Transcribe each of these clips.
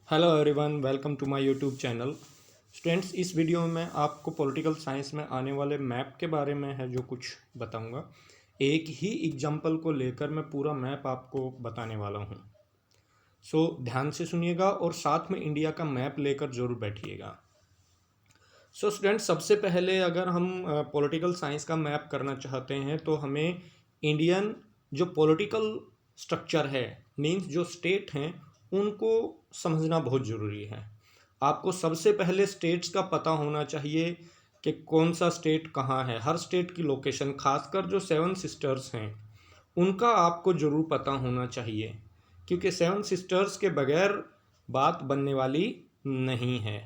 Hello everyone, welcome to my YouTube channel. Students, इस video में मैं आपको पॉलिटिकल साइंस में आने वाले मैप के बारे में है जो कुछ बताऊंगा। एक ही एग्जांपल को लेकर मैं पूरा मैप आपको बताने वाला हूं। ध्यान से सुनिएगा और साथ में इंडिया का मैप लेकर ज़रूर बैठिएगा। स्टूडेंट्स, सबसे पहले अगर हम पॉलिटिकल साइंस का मैप करना चाहते हैं तो हमें इंडियन जो पॉलिटिकल स्ट्रक्चर है, मीन्स जो स्टेट हैं, उनको समझना बहुत ज़रूरी है। आपको सबसे पहले स्टेट्स का पता होना चाहिए कि कौन सा स्टेट कहाँ है। हर स्टेट की लोकेशन, खासकर जो सेवन सिस्टर्स हैं, उनका आपको ज़रूर पता होना चाहिए, क्योंकि सेवन सिस्टर्स के बगैर बात बनने वाली नहीं है।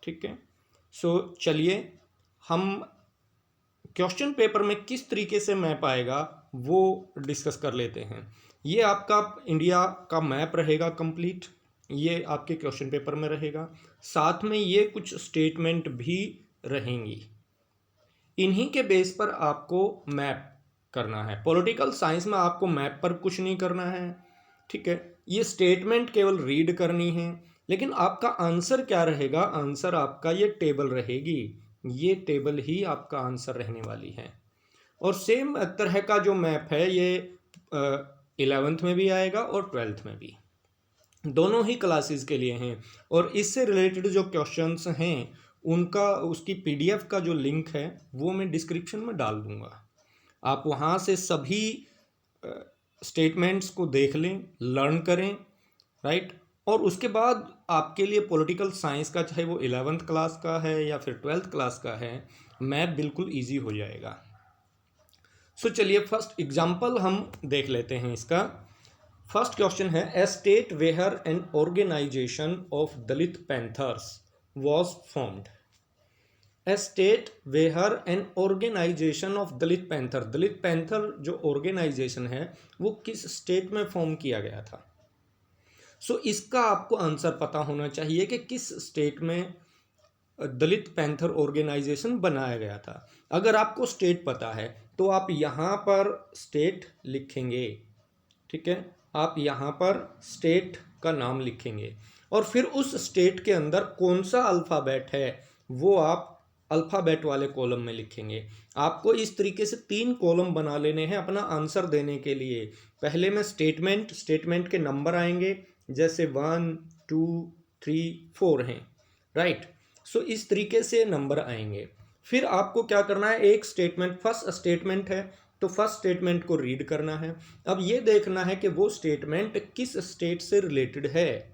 ठीक है। चलिए हम क्वेश्चन पेपर में किस तरीके से मैप आएगा वो डिस्कस कर लेते हैं। ये आपका इंडिया का मैप रहेगा कंप्लीट, ये आपके क्वेश्चन पेपर में रहेगा। साथ में ये कुछ स्टेटमेंट भी रहेंगी। इन्हीं के बेस पर आपको मैप करना है। पॉलिटिकल साइंस में आपको मैप पर कुछ नहीं करना है, ठीक है। ये स्टेटमेंट केवल रीड करनी है, लेकिन आपका आंसर क्या रहेगा? आंसर आपका ये टेबल रहेगी, ये टेबल ही आपका आंसर रहने वाली है। और सेम तरह का जो मैप है ये 11th में भी आएगा और 12th में भी, दोनों ही क्लासेस के लिए हैं। और इससे रिलेटेड जो क्वेश्चंस हैं उनका, उसकी पीडीएफ का जो लिंक है वो मैं डिस्क्रिप्शन में डाल दूंगा। आप वहाँ से सभी स्टेटमेंट्स को देख लें, लर्न करें, राइट। और उसके बाद आपके लिए पॉलिटिकल साइंस का, चाहे वो 11th क्लास का है या फिर 12th क्लास का है, मैप बिल्कुल ईजी हो जाएगा। चलिए फर्स्ट एग्जाम्पल हम देख लेते हैं इसका। फर्स्ट क्वेश्चन है, a state where an organisation of Dalit Panthers was formed. A state where an organisation of Dalit Panther. Dalit Panther जो ऑर्गेनाइजेशन है वो किस स्टेट में फॉर्म किया गया था? इसका आपको आंसर पता होना चाहिए कि किस स्टेट में दलित पैंथर ऑर्गेनाइजेशन बनाया गया था। अगर आपको स्टेट पता है तो आप यहाँ पर स्टेट लिखेंगे, ठीक है। आप यहाँ पर स्टेट का नाम लिखेंगे और फिर उस स्टेट के अंदर कौन सा अल्फ़ाबेट है वो आप अल्फ़ाबेट वाले कॉलम में लिखेंगे। आपको इस तरीके से 3 कॉलम बना लेने हैं अपना आंसर देने के लिए। पहले में स्टेटमेंट के नंबर आएंगे, जैसे 1 2 3 4 हैं, राइट। इस तरीके से नंबर आएंगे। फिर आपको क्या करना है, एक स्टेटमेंट, फर्स्ट स्टेटमेंट है तो फर्स्ट स्टेटमेंट को रीड करना है। अब ये देखना है कि वो स्टेटमेंट किस स्टेट से रिलेटेड है।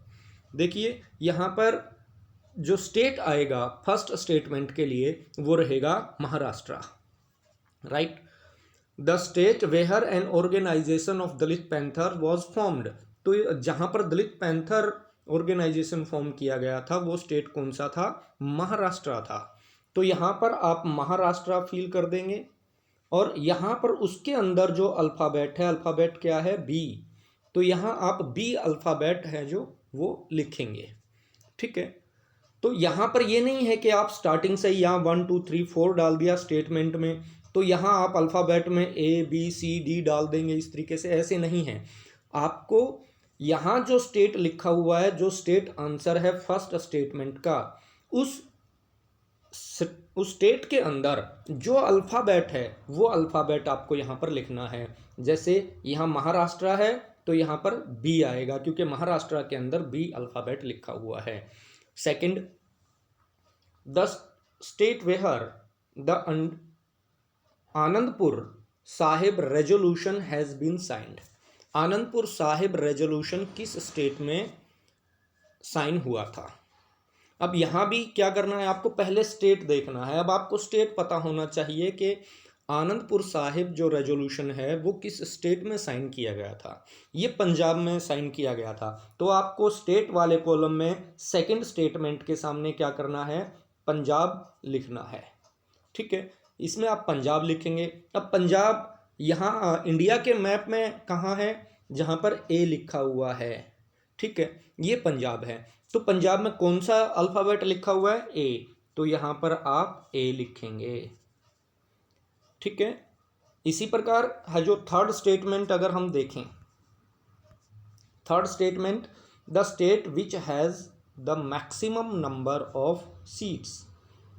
देखिए यहाँ पर जो स्टेट आएगा फर्स्ट स्टेटमेंट के लिए वो रहेगा Maharashtra, right. The state where an organisation of Dalit panther was formed. तो जहाँ पर दलित पैंथर ऑर्गेनाइजेशन फॉर्म किया गया था वो स्टेट कौन सा था? महाराष्ट्र था। तो यहाँ पर आप महाराष्ट्र फिल कर देंगे और यहाँ पर उसके अंदर जो अल्फ़ाबेट है, अल्फ़ाबेट क्या है? बी। तो यहाँ आप बी अल्फ़ाबेट है जो वो लिखेंगे, ठीक है। तो यहाँ पर ये नहीं है कि आप स्टार्टिंग से यहाँ 1 2 3 4 डाल दिया स्टेटमेंट में, तो यहाँ आप अल्फ़ाबेट में ए बी सी डी डाल देंगे, इस तरीके से। ऐसे नहीं है। आपको यहाँ जो स्टेट लिखा हुआ है, जो स्टेट आंसर है फर्स्ट स्टेटमेंट का, उस स्टेट के अंदर जो अल्फ़ाबेट है वो अल्फ़ाबेट आपको यहाँ पर लिखना है। जैसे यहाँ महाराष्ट्र है तो यहाँ पर बी आएगा, क्योंकि महाराष्ट्र के अंदर बी अल्फ़ाबेट लिखा हुआ है। Second, the state where the Anandpur Sahib resolution has been signed. Anandpur Sahib resolution किस स्टेट में साइन हुआ था? अब यहाँ भी क्या करना है, आपको पहले स्टेट देखना है। अब आपको स्टेट पता होना चाहिए कि आनंदपुर साहिब जो रेजोल्यूशन है वो किस स्टेट में साइन किया गया था। ये पंजाब में साइन किया गया था। तो आपको स्टेट वाले कॉलम में सेकंड स्टेटमेंट के सामने क्या करना है? पंजाब लिखना है, ठीक है। इसमें आप पंजाब लिखेंगे। अब पंजाब यहाँ इंडिया के मैप में कहाँ है? जहाँ पर ए लिखा हुआ है, ठीक है, ये पंजाब है। तो पंजाब में कौन सा अल्फ़ाबेट लिखा हुआ है? ए। तो यहाँ पर आप ए लिखेंगे, ठीक है। इसी प्रकार है जो थर्ड स्टेटमेंट, अगर हम देखें third statement, the state which has the maximum number of seats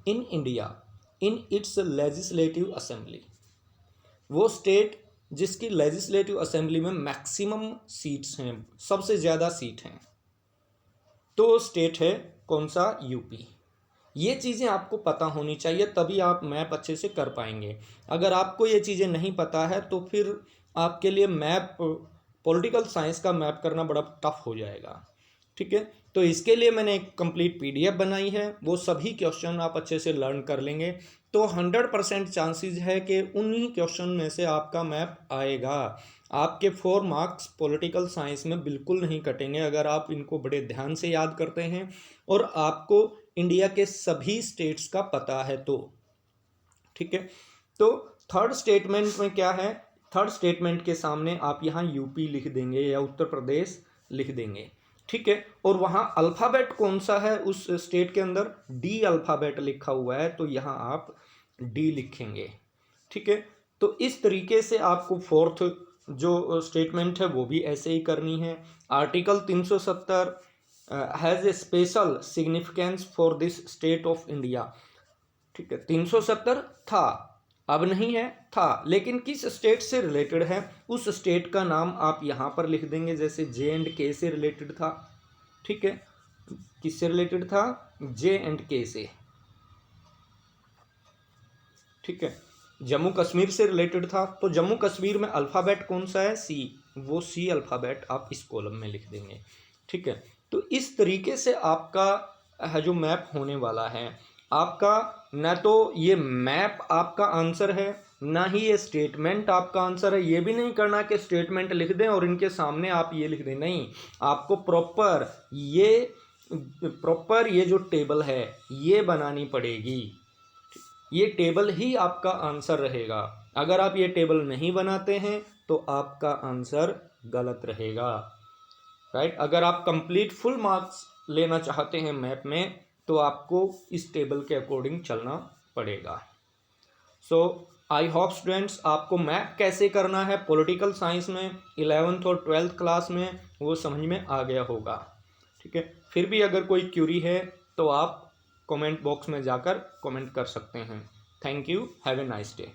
in India in its legislative assembly. वो स्टेट जिसकी लेजिस्लेटिव असेंबली में मैक्सिमम सीट्स हैं, सबसे ज़्यादा सीट हैं, तो स्टेट है कौन सा? यूपी। ये चीज़ें आपको पता होनी चाहिए, तभी आप मैप अच्छे से कर पाएंगे। अगर आपको ये चीज़ें नहीं पता है तो फिर आपके लिए मैप, पॉलिटिकल साइंस का मैप करना बड़ा टफ हो जाएगा। ठीक है, तो इसके लिए मैंने एक कंप्लीट पीडीएफ बनाई है, वो सभी क्वेश्चन आप अच्छे से लर्न कर लेंगे तो 100% चांसेस है कि उन्हीं क्वेश्चन में से आपका मैप आएगा। आपके 4 मार्क्स पॉलिटिकल साइंस में बिल्कुल नहीं कटेंगे अगर आप इनको बड़े ध्यान से याद करते हैं और आपको इंडिया के सभी स्टेट्स का पता है तो। ठीक है, तो थर्ड स्टेटमेंट में क्या है? थर्ड स्टेटमेंट के सामने आप यहाँ यूपी लिख देंगे या उत्तर प्रदेश लिख देंगे। ठीक है, और वहाँ अल्फ़ाबेट कौन सा है उस स्टेट के अंदर? डी अल्फ़ाबेट लिखा हुआ है, तो यहाँ आप डी लिखेंगे। ठीक है, तो इस तरीके से आपको फोर्थ जो स्टेटमेंट है वो भी ऐसे ही करनी है। Article 370 has a special significance for this state of India. ठीक है, 370 था, अब नहीं है, था, लेकिन किस स्टेट से रिलेटेड है उस स्टेट का नाम आप यहाँ पर लिख देंगे। जैसे J&K से रिलेटेड था। ठीक है, किससे रिलेटेड था? J&K से। ठीक है, जम्मू कश्मीर से रिलेटेड था, तो जम्मू कश्मीर में अल्फ़ाबेट कौन सा है? सी, वो सी अल्फ़ाबेट आप इस कॉलम में लिख देंगे। ठीक है, तो इस तरीके से आपका जो मैप होने वाला है, आपका न तो ये मैप आपका आंसर है, ना ही ये स्टेटमेंट आपका आंसर है। ये भी नहीं करना कि स्टेटमेंट लिख दें और इनके सामने आप ये लिख दें, नहीं, आपको प्रॉपर ये जो टेबल है ये बनानी पड़ेगी। ये टेबल ही आपका आंसर रहेगा। अगर आप ये टेबल नहीं बनाते हैं तो आपका आंसर गलत रहेगा। राइट, अगर आप कंप्लीट फुल मार्क्स लेना चाहते हैं मैप में तो आपको इस टेबल के अकॉर्डिंग चलना पड़ेगा। सो आई होप स्टूडेंट्स आपको मैप कैसे करना है पॉलिटिकल साइंस में 11th और 12th क्लास में वो समझ में आ गया होगा। ठीक है, फिर भी अगर कोई क्यूरी है तो आप कमेंट बॉक्स में जाकर कमेंट कर सकते हैं। Thank you, have a nice day.